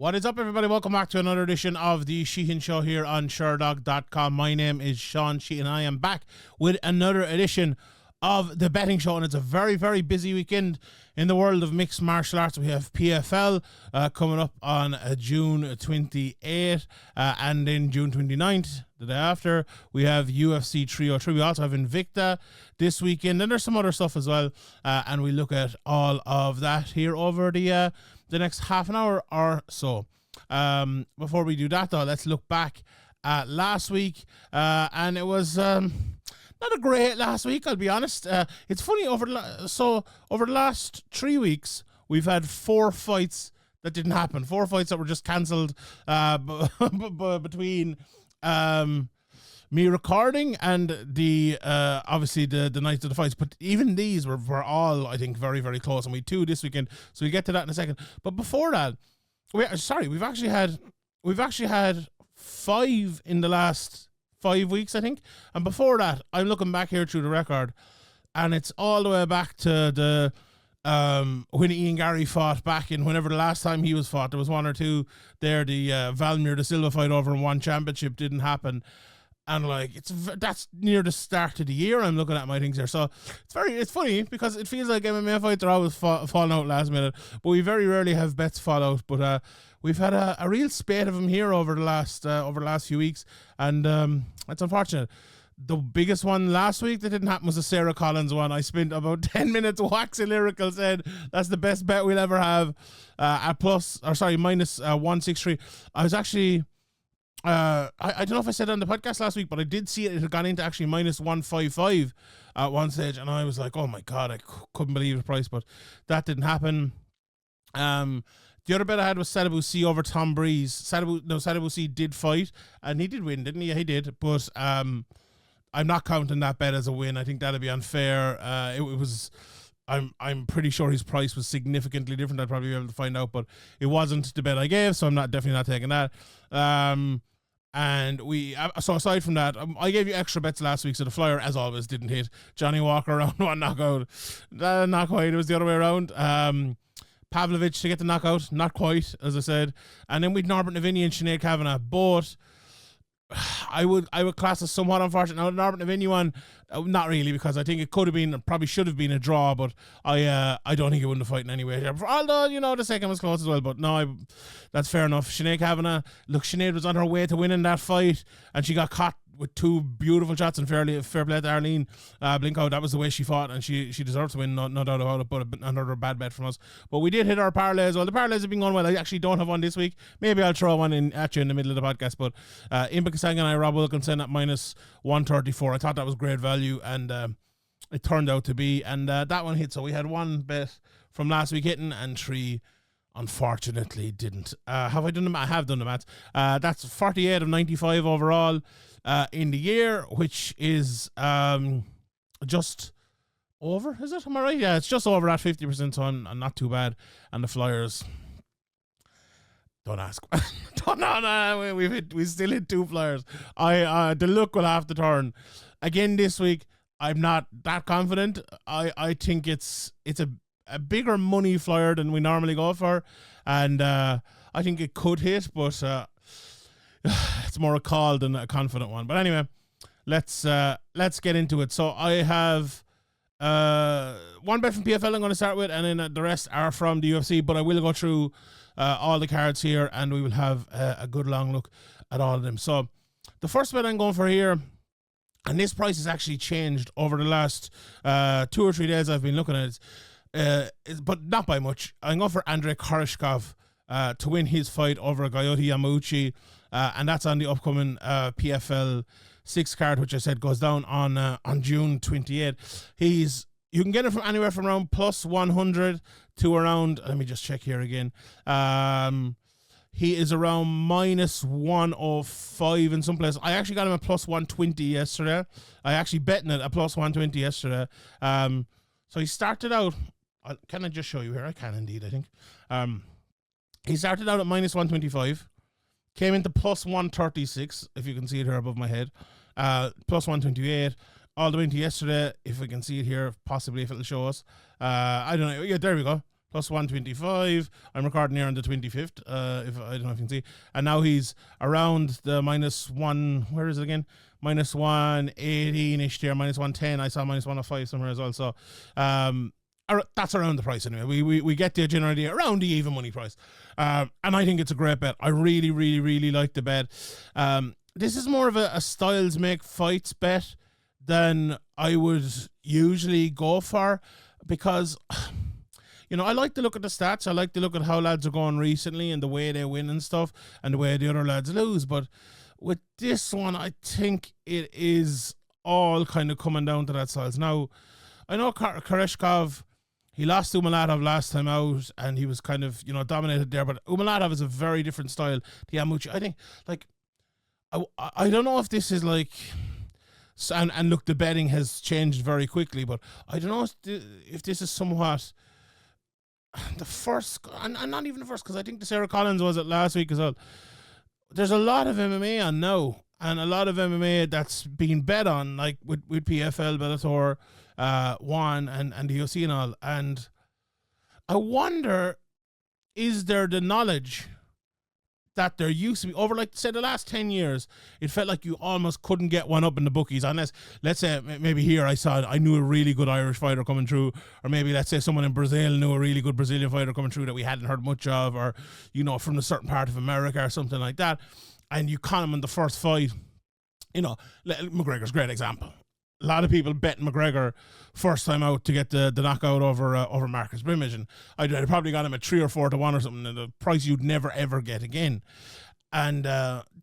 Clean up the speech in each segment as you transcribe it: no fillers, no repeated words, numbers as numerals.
What is up, everybody? Welcome back to another edition of the Sheehan Show here on Sherdog.com. My name is Sean Sheehan. I am back with another edition of the betting show, and it's a very, very busy weekend in the world of mixed martial arts. We have PFL coming up on June 28th, and then June 29th, the day after, we have UFC 303. We also have Invicta this weekend, and there's some other stuff as well, and we look at all of that here over the next half an hour or so. Before we do that, though, let's look back at last week, and it was not a great last week, I'll be honest. It's funny, over the last 3 weeks, we've had 4 fights that didn't happen. 4 fights that were just cancelled between me recording and the obviously the nights of the fights. But even these were all, I think, very, very close. And we had 2 this weekend, so we'll get to that in a second. But before that, we've actually had 5 in the last 5 weeks, I think. And before that, I'm looking back here through the record, and it's all the way back to the when Ian Garry fought back in whenever the last time he was fought. There was 1 or 2 there. The Valmir, the Silva fight over in one championship didn't happen. And that's near the start of the year. I'm looking at my things here, so it's funny because it feels like MMA fights are always falling out last minute, but we very rarely have bets fall out. But we've had a real spate of them here over the last few weeks, and it's unfortunate. The biggest one last week that didn't happen was the Sarah Collins one. I spent about 10 minutes waxing lyrical, said that's the best bet we'll ever have at minus 163. I was actually. I don't know if I said it on the podcast last week, but I did see it. It had gone into actually minus 155 at one stage, and I was like, oh my God, I couldn't believe the price, but that didn't happen. The other bet I had was Sadibou C over Tom Breeze. Sadibou C did fight, and he did win, didn't he? Yeah, he did, but I'm not counting that bet as a win. I think that'd be unfair. It was... I'm pretty sure his price was significantly different. I'd probably be able to find out, but it wasn't the bet I gave, so I'm definitely not taking that. So aside from that, I gave you extra bets last week, so the Flier, as always, didn't hit. Johnny Walker round 1 knockout. Not quite. It was the other way around. Pavlovich to get the knockout. Not quite, as I said. And then we'd Norbert Navini and Sinead Kavanagh. Both, I would class as somewhat unfortunate. Now, the Norbert Navini one, not really, because I think it could have been, probably should have been a draw, but I don't think it wouldn't have fight in any way. Although, the second was close as well, but no, that's fair enough. Sinead Kavanagh, look, Sinead was on her way to winning that fight, and she got caught with 2 beautiful shots, and fair play to Arlene Blinkow. That was the way she fought, and she deserved to win, no doubt about it, but another bad bet from us. But we did hit our parlay as well. The parlays have been going well. I actually don't have one this week. Maybe I'll throw one in at you in the middle of the podcast, but Impa Kasanga and I, Rob Wilkinson at minus 134. I thought that was great value, and it turned out to be, and that one hit. So we had 1 bet from last week hitting, and 3 unfortunately didn't. Have I done them? I have done the maths. That's 48 of 95 overall in the year, which is just over, is it? Am I right? Yeah, it's just over at 50%, so I'm not too bad. And the Flyers, don't ask. No, we still hit 2 Flyers. The luck will have to turn again this week. I'm not that confident. I think it's a bigger money Flyer than we normally go for, and I think it could hit, but it's more a call than a confident one. But anyway, let's get into it. So I have 1 bet from PFL I'm going to start with, and then the rest are from the UFC, but I will go through all the cards here, and we will have a good long look at all of them. So the first bet I'm going for here, and this price has actually changed over the last 2 or 3 days I've been looking at it, but not by much. I'm going for Andrey Koreshkov to win his fight over Goyoti Yamauchi, and that's on the upcoming PFL 6 card, which I said goes down on June 28th. You can get it from anywhere from around plus 100 to around, let me just check here again. He is around minus 105 in some place. I actually got him at plus 120 yesterday. I actually betting it at plus 120 yesterday. So he started out, can I just show you here? I can indeed, I think. He started out at minus 125, came into plus 136, if you can see it here above my head, plus 128, all the way into yesterday, if we can see it here, possibly if it'll show us. I don't know. Yeah, there we go. plus 125. I'm recording here on the 25th, if I don't know if you can see. And now he's around the -1, where is it again? -118-ish there, -110. I saw -105 somewhere as well. So that's around the price anyway. We get the general idea around the even money price. And I think it's a great bet. I really, really, really like the bet. This is more of a styles make fights bet than I would usually go for, because I like to look at the stats. I like to look at how lads are going recently and the way they win and stuff and the way the other lads lose. But with this one, I think it is all kind of coming down to that styles. Now, I know Koreshkov, he lost to Umalatov last time out and he was kind of, dominated there. But Umalatov is a very different style to Yamuchi. I think, I don't know if this is like... And look, the betting has changed very quickly, but I don't know if this is somewhat the first, and not even the first, because I think the Sarah Collins was it last week as well. There's a lot of MMA on now, and a lot of MMA that's being bet on, like with PFL, Bellator, One, and the UFC and all. And I wonder, is there the knowledge that there used to be over, like, say, the last 10 years, it felt like you almost couldn't get one up in the bookies unless, let's say, maybe here I knew a really good Irish fighter coming through, or maybe, let's say, someone in Brazil knew a really good Brazilian fighter coming through that we hadn't heard much of, or, from a certain part of America or something like that, and you caught him in the first fight. McGregor's a great example. A lot of people bet McGregor first time out to get the knockout over Marcus Brimage, and I'd probably got him at 3 or 4 to 1 or something, and the price you'd never ever get again. And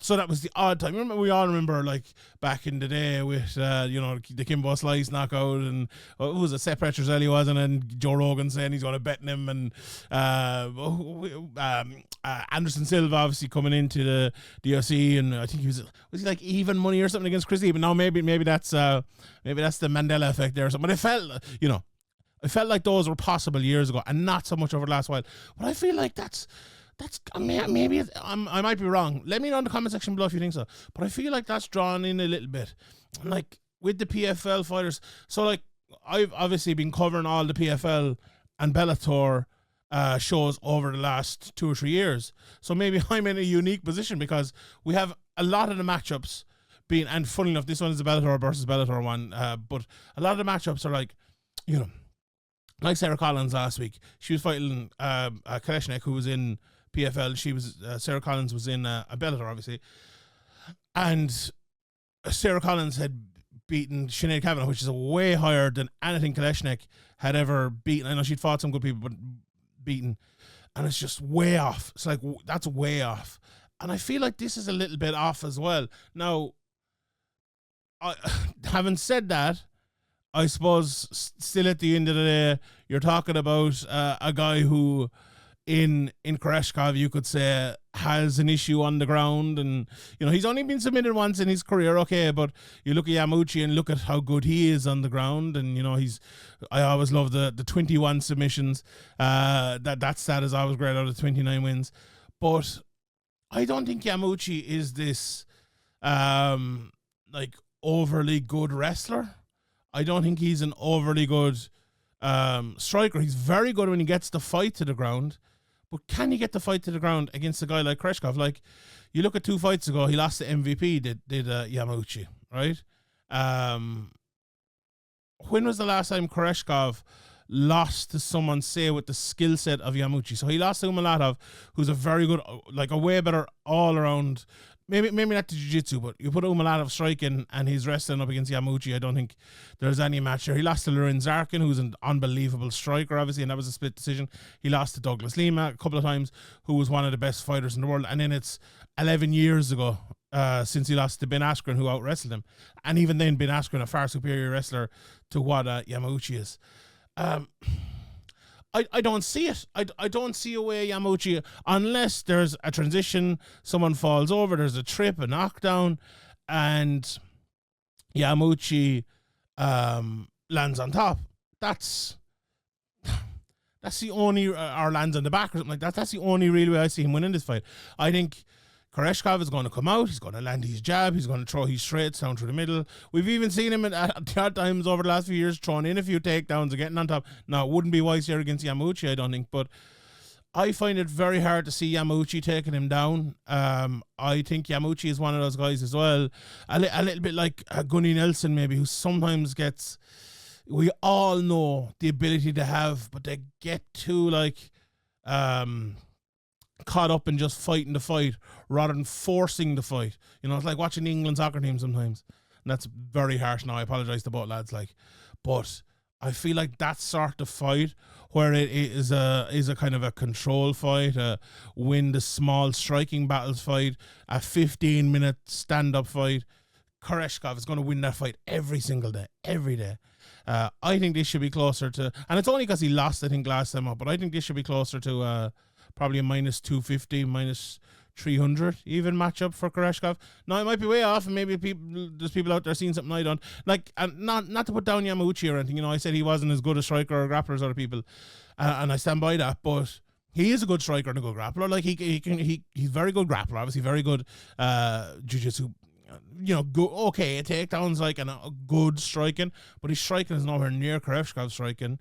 so that was the odd time. We all remember, like, back in the day with the Kimbo Slice knockout, and who was it? Seth Petrozelli was, and then Joe Rogan saying he's going to bet him, and Anderson Silva obviously coming into the UFC, and I think was he like even money or something against Chris Lee? But now maybe that's the Mandela effect there or something. But it felt like those were possible years ago, and not so much over the last while. But I feel like that's maybe I might be wrong. Let me know in the comment section below if you think so. But I feel like that's drawn in a little bit, like with the PFL fighters. So, like, I've obviously been covering all the PFL and Bellator shows over the last 2 or 3 years. So maybe I'm in a unique position because we have a lot of the matchups being, and funny enough, this one is the Bellator versus Bellator one. But a lot of the matchups are like, like Sarah Collins last week. She was fighting Koreshkov, who was in PFL. She was Sarah Collins was in a Bellator, obviously, and Sarah Collins had beaten Sinead Kavanagh, which is way higher than anything Koreshkov had ever beaten. I know she'd fought some good people, but beaten, and it's just way off. It's like, that's way off, and I feel like this is a little bit off as well. Now, having said that, I suppose still at the end of the day, you're talking about a guy who, in Koreshkov, you could say, has an issue on the ground, and he's only been submitted once in his career, okay, but you look at Yamuchi and look at how good he is on the ground, and I always love the 21 submissions. That stat is always great out of 29 wins, but I don't think Yamuchi is this like overly good wrestler. I don't think he's an overly good striker. He's very good when he gets the fight to the ground, but can he get the fight to the ground against a guy like Koreshkov? Like, you look at 2 fights ago, he lost to MVP, did Yamuchi, right? When was the last time Koreshkov lost to someone, say, with the skill set of Yamuchi? So he lost to Umalatov, who's a very good, like a way better all-around, maybe not to jiu-jitsu, but you put Umalatov striking and he's wrestling up against Yamuchi, I don't think there's any match there. He lost to Loren Zarkin, who's an unbelievable striker, obviously, and that was a split decision. He lost to Douglas Lima a couple of times, who was one of the best fighters in the world. And then it's 11 years ago since he lost to Ben Askren, who out-wrestled him. And even then, Ben Askren, a far superior wrestler to what Yamuchi is. I don't see it. I don't see a way Yamuchi, unless there's a transition, someone falls over, there's a trip, a knockdown, and Yamuchi lands on top. That's the only, or lands on the back or something like that. That's the only real way I see him winning this fight. I think Koreshkov is going to come out, he's going to land his jab, he's going to throw his straights down through the middle. We've even seen him at times over the last few years throwing in a few takedowns and getting on top. Now, it wouldn't be wise here against Yamauchi, I don't think, but I find it very hard to see Yamauchi taking him down. I think Yamauchi is one of those guys as well, a little bit like Gunny Nelson maybe, who sometimes gets, we all know the ability to have, but they get too like caught up in just fighting the fight rather than forcing the fight. You know, it's like watching the England soccer team sometimes. And that's very harsh now. I apologise to both lads, but I feel like that sort of fight where it is a kind of a control fight, a win the small striking battles fight, a 15-minute stand-up fight, Koreshkov is going to win that fight every single day, every day. I think this should be closer to, and it's only because he lost, I think, last time up, but I think this should be closer to probably a minus 250, minus 300 even matchup for Koreshkov. Now, it might be way off, and maybe there's people out there seeing something I don't. Like, and not to put down Yamauchi or anything, you know, I said he wasn't as good a striker or grappler as other people, and I stand by that, but he is a good striker and a good grappler. Like, he's very good grappler, obviously very good jiu-jitsu, you know, okay, takedowns, like, and a good striking, but his striking is nowhere near Koreshkov's striking.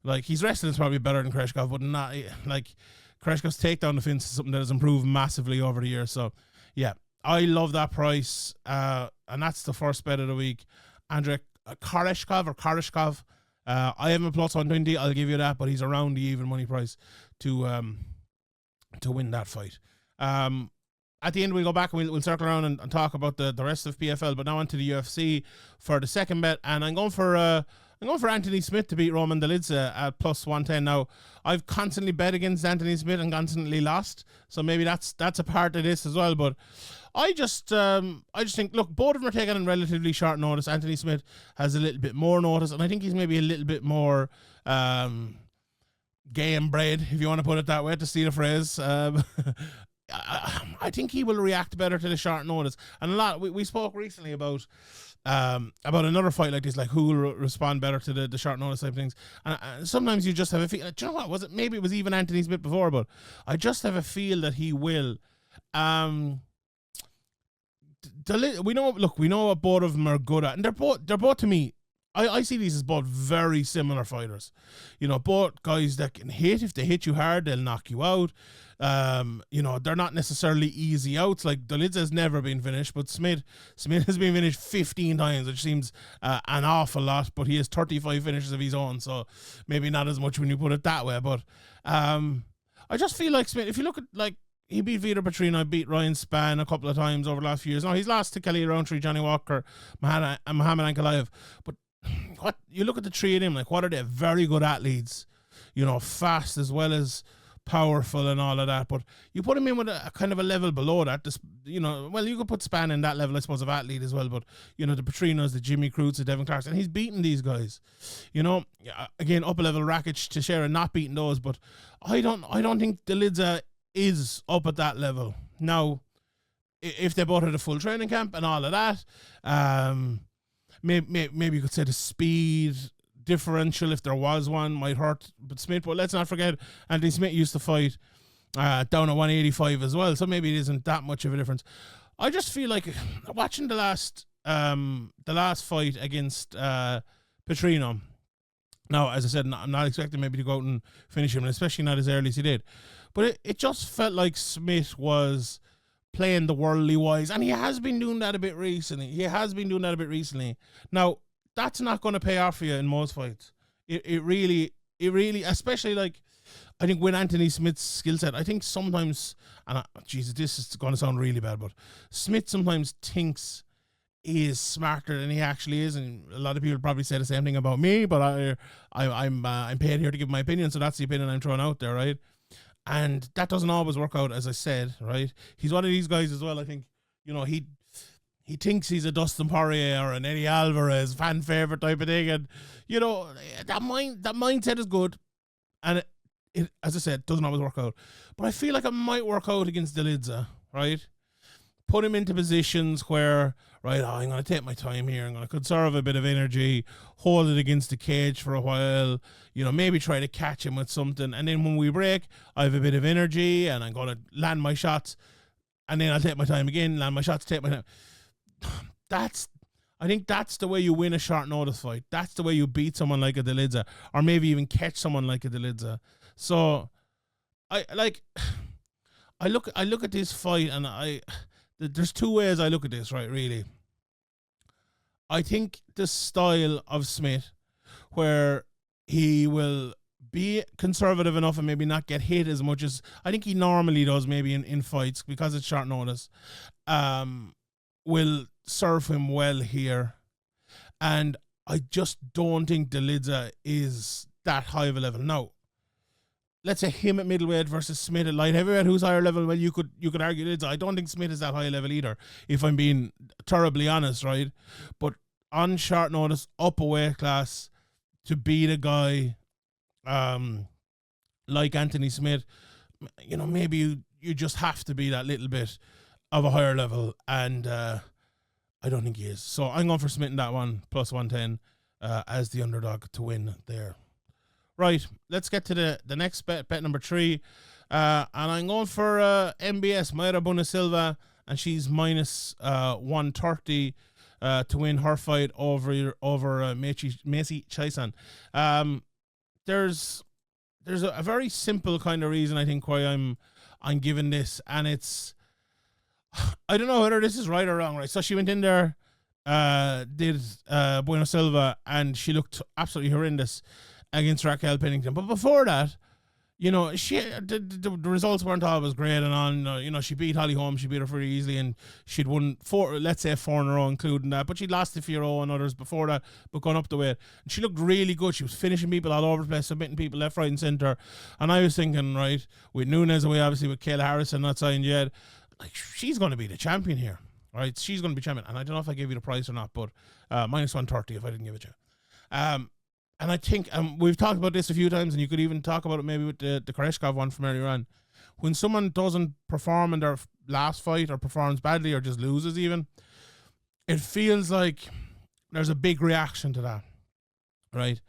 Like, his wrestling is probably better than Koreshkov, but not, like, Koreshkov's takedown defense is something that has improved massively over the years. So, yeah, I love that price. And that's the first bet of the week. Andrey Koreshkov. I have a plus 120. I'll give you that, but he's around the even money price to win that fight. At the end, we'll go back and we'll circle around and talk about the rest of PFL. But now onto the UFC for the second bet. And I'm going for Anthony Smith to beat Roman Dolidze at plus 110. Now, I've constantly bet against Anthony Smith and constantly lost, so maybe that's a part of this as well. But I just think, look, both of them are taken on relatively short notice. Anthony Smith has a little bit more notice, and I think he's maybe a little bit more game bred, if you want to put it that way, to steal a phrase. I think he will react better to the short notice. And we spoke recently about another fight like this, like who will respond better to the short notice type things. And sometimes you just have a feel. Do you know what? Maybe it was even Anthony Smith before, but I just have a feel that he will. We know what both of them are good at, and they're both to me. I see these as both very similar fighters. You know, both guys that can hit. If they hit you hard, they'll knock you out. You know, they're not necessarily easy outs. Like, Dolidze has never been finished, but Smith has been finished 15 times, which seems an awful lot, but he has 35 finishes of his own, so maybe not as much when you put it that way. But I just feel like Smith, if you look at, like, he beat Vitor Petrino, beat Ryan Spann a couple of times over the last few years. Now, he's lost to Kelly Roundtree, Johnny Walker, Muhammad Ankalaev, but what you look at the three of them, like, what are they? Very good athletes, you know, fast as well as powerful and all of that. But you put him in with a kind of a level below that. You know, well, you could put Spann in that level, I suppose, of athlete as well. But you know, the Petrinos, the Jimmy Crutes, the Devin Clarks, and he's beaten these guys. You know, again, up a level, Rakic, Teixeira not beating those. But I don't think Dolidze is up at that level now. If they both had a full training camp and all of that, maybe you could say the speed differential, if there was one, might hurt but Smith. But let's not forget, Anthony Smith used to fight down at 185 as well, so maybe it isn't that much of a difference. I just feel like watching the last fight against Petrino. Now, as I said, I'm not expecting maybe to go out and finish him, and especially not as early as he did. But it just felt like Smith was playing the worldly wise, and he has been doing that a bit recently. Now, that's not going to pay off for you in most fights. It really, especially, like, I think with Anthony Smith's skill set, I think sometimes, and Jesus, this is going to sound really bad, but Smith sometimes thinks he is smarter than he actually is, and a lot of people probably say the same thing about me, but I'm paid here to give my opinion, so that's the opinion I'm throwing out there, right? And that doesn't always work out, as I said, right? He's one of these guys as well, I think, you know, he thinks he's a Dustin Poirier or an Eddie Alvarez fan favorite type of thing, and you know, that mindset is good, and it as I said, doesn't always work out. But I feel like it might work out against Dolidze, right? Put him into positions where, right, I'm going to take my time here, I'm going to conserve a bit of energy, hold it against the cage for a while, you know, maybe try to catch him with something, and then when we break, I have a bit of energy, and I'm going to land my shots. and then I'll take my time again, land my shots, take my time. I think that's the way you win a short notice fight. That's the way you beat someone like a Delidza, or maybe even catch someone like a Delidza. So I look at this fight, and there's two ways I look at this, right? Really, I think the style of Smith, where he will be conservative enough and maybe not get hit as much as I think he normally does, maybe in fights, because it's short notice, will serve him well here. And I just don't think Delidza is that high of a level. Now, let's say him at middleweight versus Smith at light heavyweight, who's higher level? Well, you could argue Delidza. I don't think Smith is that high level either, if I'm being terribly honest, right? But on short notice, up a weight class, to beat a guy like Anthony Smith, you know, maybe you just have to be that little bit of a higher level, and I don't think he is. So I'm going for Smith in that one, plus 110 as the underdog to win there. Right, let's get to the next bet number 3. And I'm going for MBS, Mayra Silva, and she's minus 130 to win her fight over Macy Chiasson. There's a very simple kind of reason, I think, why I'm giving this, and it's, I don't know whether this is right or wrong, right? So she went in there, did Bueno Silva, and she looked absolutely horrendous against Raquel Pennington. But before that, you know, the results weren't always great and on. You know, she beat Holly Holm, she beat her pretty easily, and she'd won 4 in a row, including that. But she'd lost to Fiero and others before that, but gone up the weight. And she looked really good. She was finishing people all over the place, submitting people left, right, and centre. And I was thinking, right, with Nunes away, obviously with Kayla Harrison not signed yet, like, she's going to be the champion here, right? She's going to be champion. And I don't know if I gave you the price or not, but minus 130 if I didn't give it to you. And I think we've talked about this a few times, and you could even talk about it maybe with the Koreshkov one from earlier on. When someone doesn't perform in their last fight, or performs badly, or just loses even, it feels like there's a big reaction to that, right?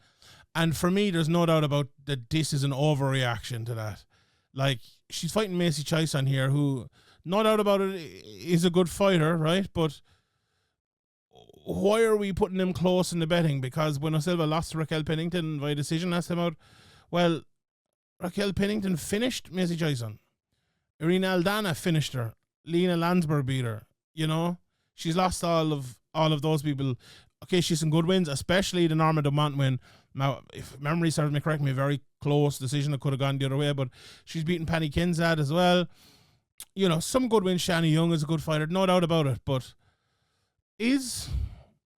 And for me, there's no doubt about that this is an overreaction to that. Like, she's fighting Macy Chiasson here, who, no doubt about it, is a good fighter, right? But why are we putting them close in the betting? Because Bueno Silva lost to Raquel Pennington by decision last time out. Well, Raquel Pennington finished Macy Chiasson. Irina Aldana finished her. Lena Landsberg beat her. You know, she's lost all of those people. Okay, she's some good wins, especially the Norma Dumont win. Now, if memory serves me correctly, a very close decision that could have gone the other way, but she's beaten Penny Kinsad as well. You know, some good wins. Shani Young is a good fighter, no doubt about it. But is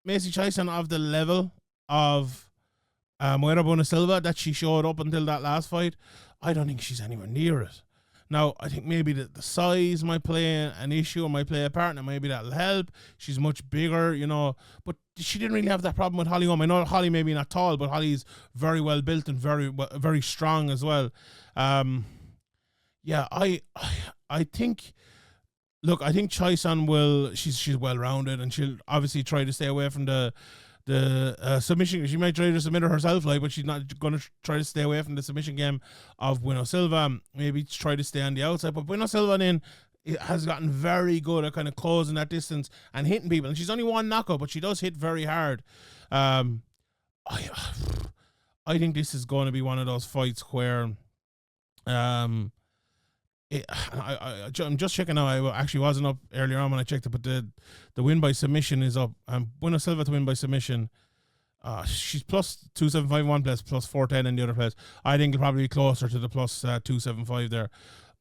Macy Chiasson of the level of Mayra Bueno Silva that she showed up until that last fight? I don't think she's anywhere near it. Now, I think maybe the size might play an issue, or might play a part, and maybe that'll help. She's much bigger, you know, but she didn't really have that problem with Holly Holm. I know Holly maybe not tall, but Holly's very well built and very strong as well. Yeah, I think. Look, I think Chiasson will. She's well rounded, and she'll obviously try to stay away from the submission. She might try to submit her herself, like, but she's not going to try to stay away from the submission game of Bueno Silva. Maybe try to stay on the outside. But Bueno Silva then has gotten very good at kind of closing that distance and hitting people. And she's only one knockout, but she does hit very hard. I think this is going to be one of those fights where I'm just checking now. I actually wasn't up earlier on when I checked it, but the win by submission is up. Bueno Silva to win by submission. She's plus 275 one place, plus 410 in the other place. I think it'll probably be closer to the plus 275 there.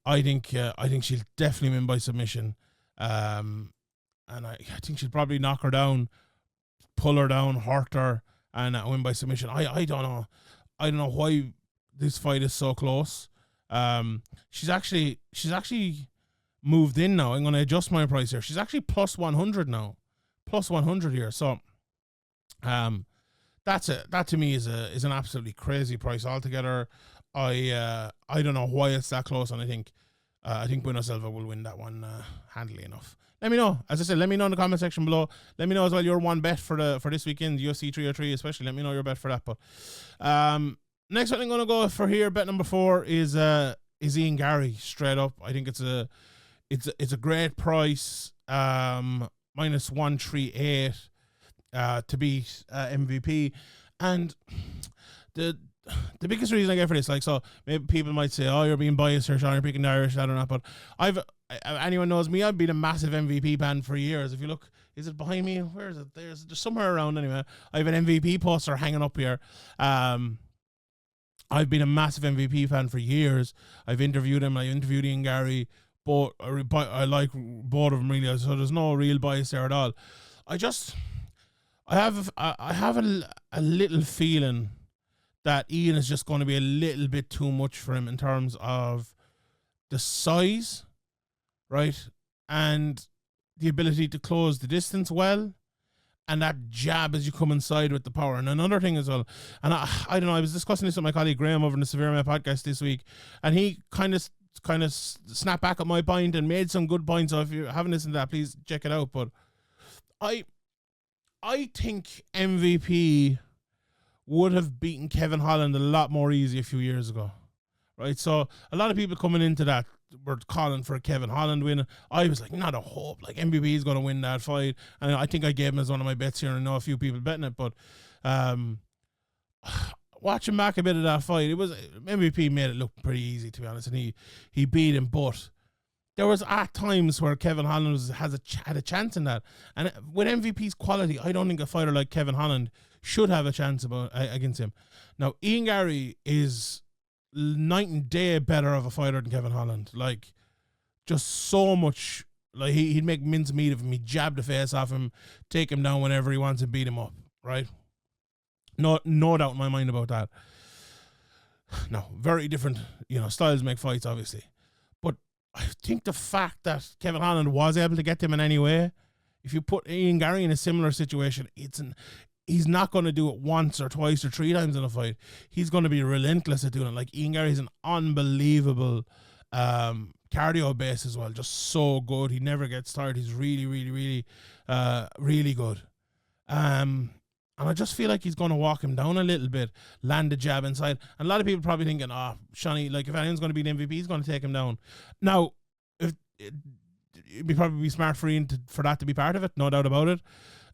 I think she'll definitely win by submission. And I think she'll probably knock her down, pull her down, hurt her, and win by submission. I don't know. I don't know why this fight is so close. She's actually moved in now. I'm going to adjust my price here. She's actually plus 100 now, plus 100 here. So, that to me is an absolutely crazy price altogether. I don't know why it's that close, and I think Bueno Silva will win that one handily enough. Let me know. As I said, let me know in the comment section below. Let me know as well your one bet for this weekend, UFC 303 especially. Let me know your bet for that. But next one I'm going to go for here, bet number 4 is Ian Garry, straight up. I think it's a it's a great price. Minus 138 to beat MVP, and the biggest reason I get for this, like, so maybe people might say, "Oh, you're being biased here, Sean. You're picking the Irish, I don't know." But anyone knows me, I've been a massive MVP fan for years. If you look, is it behind me? Where is it? There's just somewhere around anyway. I have an MVP poster hanging up here. I've been a massive MVP fan for years. I've interviewed him. I interviewed Ian Garry. But I like both of them really. So there's no real bias there at all. I have a little feeling that Ian is just going to be a little bit too much for him in terms of the size, right? And the ability to close the distance well. And that jab as you come inside with the power. And another thing as well, and I don't know, I was discussing this with my colleague Graham over in the Severe Man podcast this week, and he kind of snapped back at my point and made some good points. So if you haven't listened to that, please check it out. But I think MVP would have beaten Kevin Holland a lot more easy a few years ago, right? So a lot of people coming into that were calling for a Kevin Holland win. I was like, not a hope. Like, MVP is going to win that fight. And I think I gave him as one of my bets here, and I know a few people betting it. But watching back a bit of that fight, it was MVP made it look pretty easy, to be honest, and he beat him. But there was at times where Kevin Holland had a chance in that. And with MVP's quality, I don't think a fighter like Kevin Holland should have a chance against him. Now, Ian Garry is night and day better of a fighter than Kevin Holland. Like, just so much. Like, he'd make mincemeat of him. He'd jab the face off him, take him down whenever he wants and beat him up, right? No doubt in my mind about that. No, very different, styles make fights, obviously. But I think the fact that Kevin Holland was able to get him in any way, if you put Ian Garry in a similar situation, he's not going to do it once or twice or three times in a fight. He's going to be relentless at doing it. Like, Ian Garry's an unbelievable cardio base as well. Just so good. He never gets tired. He's really, really, really, really good. And I just feel like he's going to walk him down a little bit, land the jab inside. And a lot of people probably thinking, Shawnee, like, if anyone's going to be the MVP, he's going to take him down. Now, it'd probably be smart for Ian for that to be part of it, no doubt about it.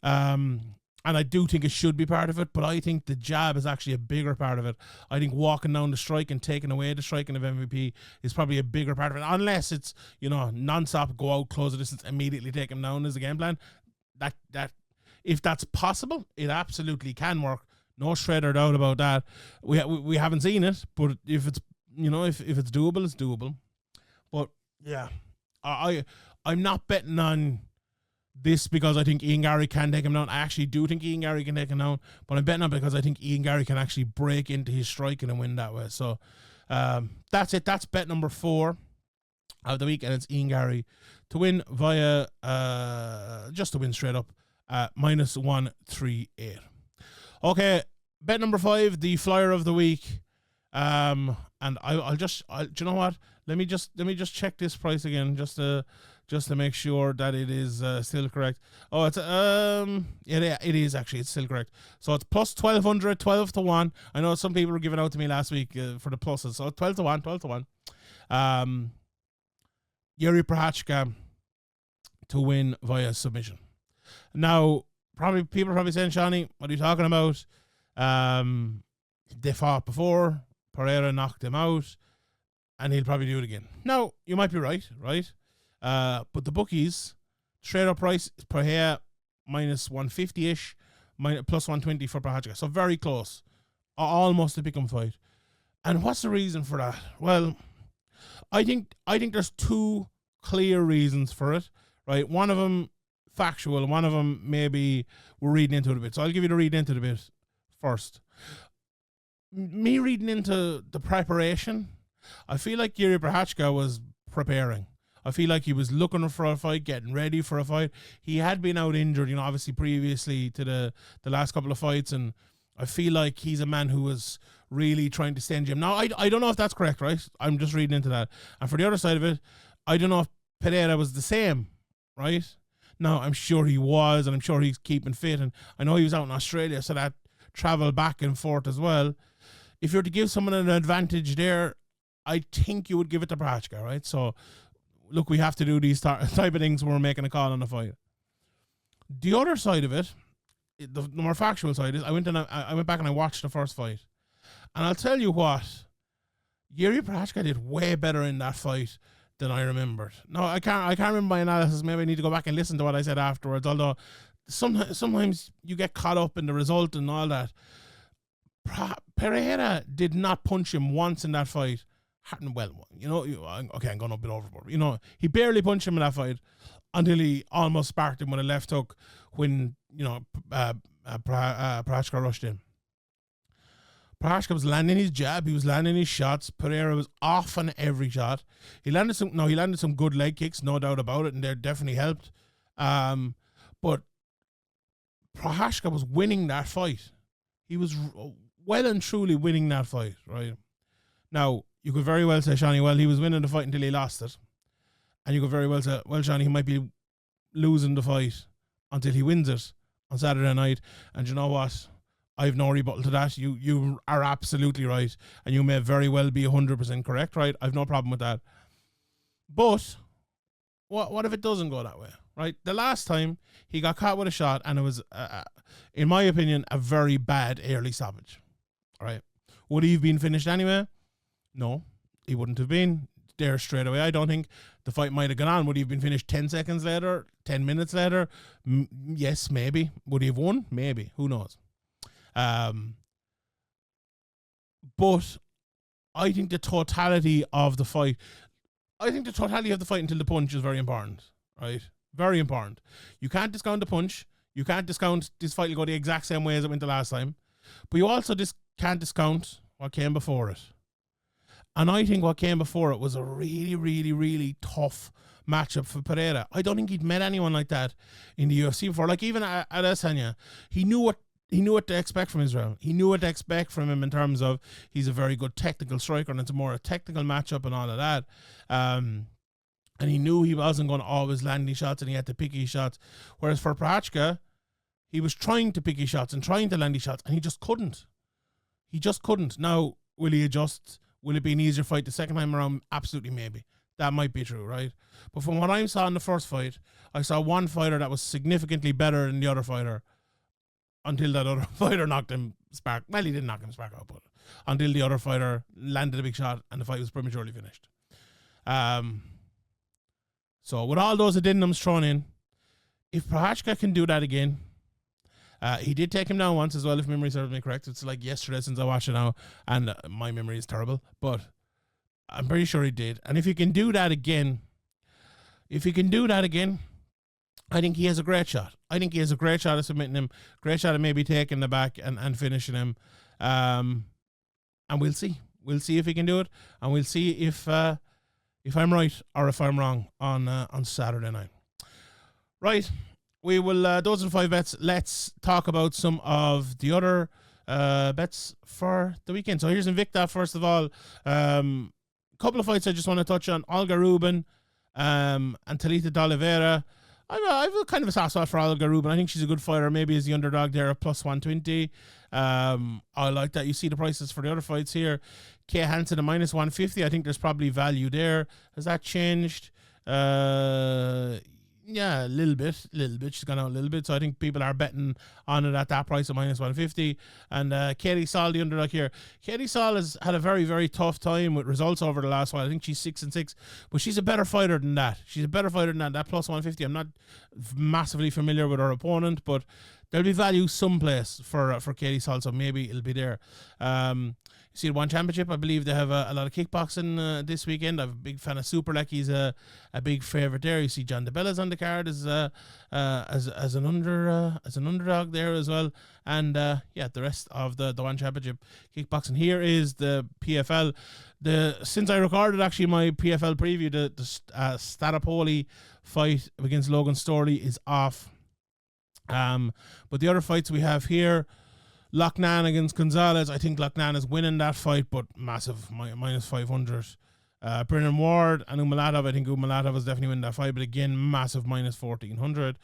And I do think it should be part of it, but I think the jab is actually a bigger part of it. I think walking down the strike and taking away the striking of MVP is probably a bigger part of it, unless it's, non-stop, go out, close the distance, immediately take him down as a game plan. That if that's possible, it absolutely can work. No shred or doubt about that. We haven't seen it, but if it's, if it's doable, it's doable. But yeah, I'm not betting on this because I think Ian Garry can take him down. I actually do think Ian Garry can take him down, but I'm betting on because I think Ian Garry can actually break into his striking and win that way. So that's it. That's bet number 4 of the week, and it's Ian Garry to win via just to win straight up minus 138. Okay, bet number 5, the flyer of the week. And I'll do you know what? Let me just check this price again just to make sure that it is still correct. Oh, it's it is actually, it's still correct. So it's plus 1,200, 12 to 1. I know some people were giving out to me last week for the pluses. So 12 to 1. Jiri Prochazka to win via submission. Now, people are probably saying, Shawnee, what are you talking about? They fought before. Pereira knocked him out, and he'll probably do it again. Now, you might be right? But the bookies, straight up price is Pereira minus 150-ish, plus 120 for Prochazka. So very close. Almost a pick'em fight. And what's the reason for that? Well, I think there's 2 clear reasons for it, right? One of them factual, and one of them maybe we're reading into it a bit. So I'll give you the read into it a bit first. Me reading into the preparation, I feel like Jiri Prochazka was preparing. I feel like he was looking for a fight, getting ready for a fight. He had been out injured, obviously previously to the last couple of fights, and I feel like he's a man who was really trying to stay in gym. Now, I don't know if that's correct, right? I'm just reading into that. And for the other side of it, I don't know if Pereira was the same, right? No, I'm sure he was, and I'm sure he's keeping fit, and I know he was out in Australia, so that travel back and forth as well. If you're to give someone an advantage there, I think you would give it to Prochazka, right? So look, we have to do these type of things when we're making a call on the fight. The other side of it, the more factual side is, I went back and I watched the first fight, and I'll tell you what, Jiri Prochazka did way better in that fight than I remembered. No, I can't remember my analysis. Maybe I need to go back and listen to what I said afterwards. Although sometimes you get caught up in the result and all that. Pereira did not punch him once in that fight. Well, okay, I'm going a bit overboard. He barely punched him in that fight until he almost sparked him with a left hook when Prochazka rushed in. Prochazka was landing his jab, he was landing his shots. Pereira was off on every shot. He landed some good leg kicks, no doubt about it, and they definitely helped. But Prochazka was winning that fight. He was well and truly winning that fight, right? Now, you could very well say, Shawnee, well, he was winning the fight until he lost it. And you could very well say, well, Shawnee, he might be losing the fight until he wins it on Saturday night. And you know what? I have no rebuttal to that. You are absolutely right. And you may very well be 100% correct, right? I have no problem with that. But what if it doesn't go that way, right? The last time he got caught with a shot, and it was, in my opinion, a very bad early stoppage, right? Would he have been finished anyway? No, he wouldn't have been there straight away. I don't think the fight might have gone on. Would he have been finished 10 seconds later, 10 minutes later? Yes, maybe. Would he have won? Maybe. Who knows? But I think the totality of the fight, until the punch is very important, right? Very important. You can't discount the punch. You can't discount this fight will go the exact same way as it went the last time. But you also can't discount what came before it. And I think what came before it was a really, really, really tough matchup for Pereira. I don't think he'd met anyone like that in the UFC before. Like, even at Adesanya, he knew what to expect from Israel. He knew what to expect from him in terms of he's a very good technical striker, and it's a technical matchup and all of that. And he knew he wasn't going to always land these shots, and he had to pick his shots. Whereas for Prochazka, he was trying to pick his shots and trying to land his shots, and he just couldn't. Now, will he adjust? Will it be an easier fight the second time around? Absolutely, maybe. That might be true, right? But from what I saw in the first fight, I saw one fighter that was significantly better than the other fighter until that other fighter knocked him spark. Well, he didn't knock him spark out, but until the other fighter landed a big shot and the fight was prematurely finished. So with all those addendums thrown in, if Prochazka can do that again, he did take him down once as well, if memory serves me correct. It's like yesterday since I watched it now, and my memory is terrible, but I'm pretty sure he did. And if he can do that again, I think he has a great shot. I think he has a great shot of submitting him, great shot of maybe taking the back and finishing him. And we'll see. We'll see if he can do it, and we'll see if I'm right or if I'm wrong on Saturday night. Right. We will, those are the 5 bets. Let's talk about some of the other bets for the weekend. So here's Invicta, first of all. Couple of fights I just want to touch on. Olga Rubin and Talita D'Oliveira. I've a kind of a soft spot for Olga Rubin. I think she's a good fighter. Maybe as the underdog there at plus 120. I like that. You see the prices for the other fights here. Kay Hansen at minus 150. I think there's probably value there. Has that changed? Yeah, a little bit. She's gone out a little bit. So I think people are betting on it at that price of minus 150. And Katie Saul, the underdog here. Katie Saul has had a very, very tough time with results over the last while. I think she's 6-6, but she's a better fighter than that. That plus 150. I'm not massively familiar with her opponent, but there'll be value someplace for Katie Saul, so maybe it'll be there. You see the One Championship, I believe they have a lot of kickboxing this weekend. I'm a big fan of Superlek. He's a big favourite there. You see John DeBella's on the card as an underdog there as well. And the rest of the One Championship kickboxing. Here is the PFL. Since I recorded actually my PFL preview, the Statapoli fight against Logan Storley is off. But the other fights we have here, Lochnan against Gonzalez. I think Lochnan is winning that fight, but massive, minus 500. Brennan Ward and Umalatov. I think Umalatov is definitely winning that fight, but again, massive minus 1400.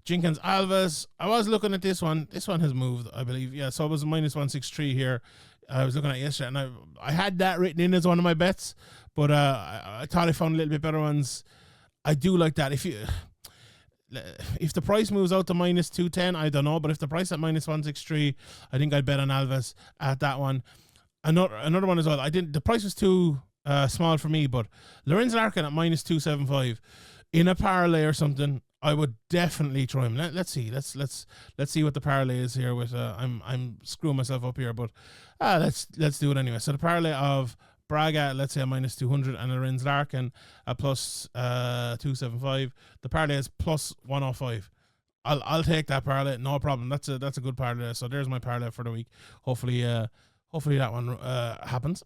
Jenkins Alves. I was looking at this one. This one has moved, I believe. Yeah, so it was minus 163 here. I was looking at it yesterday, and I had that written in as one of my bets, but I thought I found a little bit better ones I do like that. If the price moves out to minus 210, I don't know. But if the price at minus 163, I think I'd bet on Alves at that one. Another one as well. The price was too small for me, but Lorenz Larkin at minus 275 in a parlay or something, I would definitely try him. Let's see. Let's see what the parlay is here. With I'm screwing myself up here, but let's do it anyway. So the parlay of Braga, let's say a minus 200, and Lorenz Larkin a plus 275. The parlay is plus 105. I'll take that parlay, no problem. That's a good parlay. So there's my parlay for the week. Hopefully that one happens.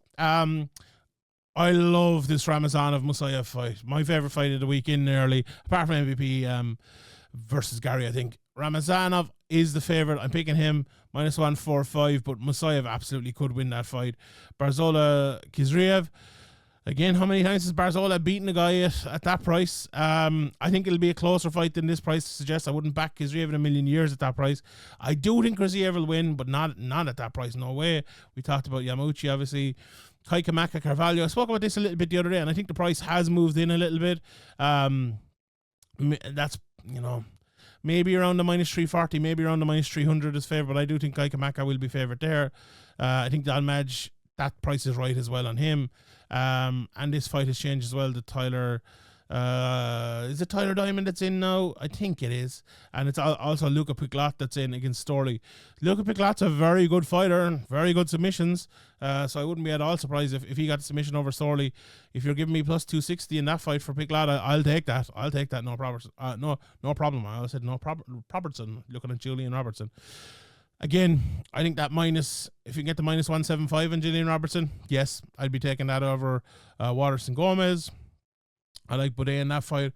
I love this Ramazanov Musayev fight. My favorite fight of the week in early, apart from MVP versus Garry, I think. Ramazanov is the favorite. I'm picking him minus 145, but Musayev absolutely could win that fight. Barzola Kizriev. Again, how many times has Barzola beaten a guy at that price? I think it'll be a closer fight than this price suggests. I wouldn't back Kizriev in a million years at that price. I do think Kizriev will win, but not at that price. No way. We talked about Yamauchi, obviously. Kai Kamaka Carvalho. I spoke about this a little bit the other day, and I think the price has moved in a little bit. That's, maybe around the minus 340, maybe around the minus 300 is favourite, but I do think Kai Kamaka will be favourite there. I think Dalmaj, that price is right as well on him. And this fight has changed as well. The Tyler, is it Tyler Diamond that's in now? I think it is. And it's also Luka Piglot that's in against Storley. Luka Piglot's a very good fighter and very good submissions. So I wouldn't be at all surprised if he got a submission over Storley. If you're giving me plus 260 in that fight for Piglot, I'll take that. I'll take that. No problem. No problem. I said no problem. Robertson, looking at Julian Robertson. Again, I think that if you get the minus 175 in Julian Robertson, yes, I'd be taking that over Waterson Gomez. I like Boudet in that fight.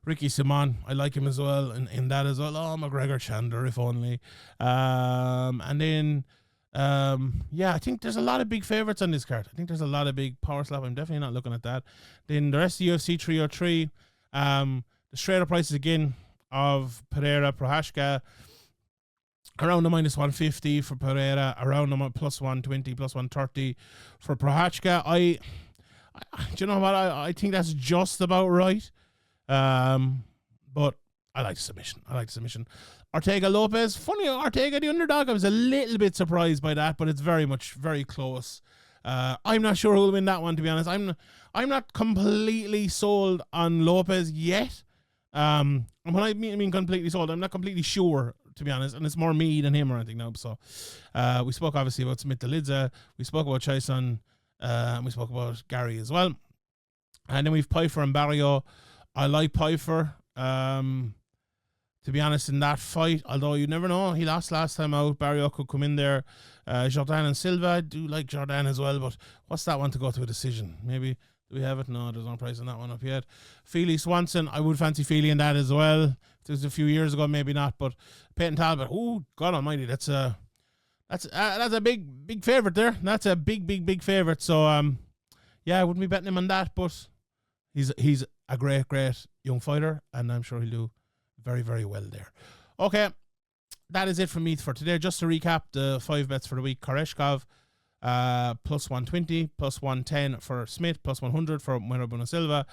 Ricky Simon, I like him as well in that as well. Oh, McGregor Chandler, if only. And then, I think there's a lot of big favourites on this card. I think there's a lot of big power slap. I'm definitely not looking at that. Then the rest of the UFC 303, the straight up prices again of Pereira, Prochazka, around the minus 150 for Pereira, around the plus 120, plus 130 for Prochazka. Do you know what? I think that's just about right. But I like the submission. Ortega Lopez. Funny, Ortega, the underdog. I was a little bit surprised by that, but it's very close. I'm not sure who will win that one, to be honest. I'm not completely sold on Lopez yet. When I mean completely sold, I'm not completely sure, to be honest, and it's more me than him or anything now. So we spoke obviously about Smith Delidza, we spoke about Chason, and we spoke about Garry as well. And then we've Pfeiffer and Barrio. I like Pfeiffer, to be honest, in that fight, although you never know. He lost last time out. Barrio could come in there. Jordan and Silva, I do like Jordan as well, but what's that one to go to a decision? Maybe. Do we have it? No, there's no price on that one up yet. Feely Swanson, I would fancy Feely in that as well. If it was a few years ago, maybe not. But Peyton Talbot, oh God Almighty, that's a big favorite there. That's a big favorite. So I wouldn't be betting him on that. But he's a great young fighter, and I'm sure he'll do very well there. Okay, that is it from me for today. Just to recap the 5 bets for the week: Koreshkov. Plus 120, plus 110 for Smith, plus 100 for Bueno Silva,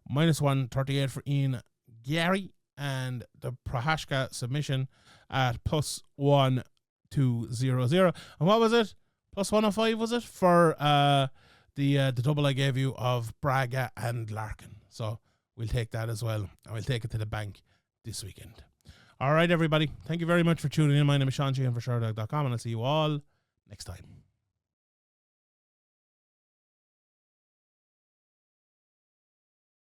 minus 138 for Ian Garry, and the Prochazka submission at plus 1200. And what was it? Plus 105 was it for the double I gave you of Braga and Larkin? So we'll take that as well, and we'll take it to the bank this weekend. All right, everybody. Thank you very much for tuning in. My name is Sean Sheehan for Sherdog.com, and I'll see you all next time.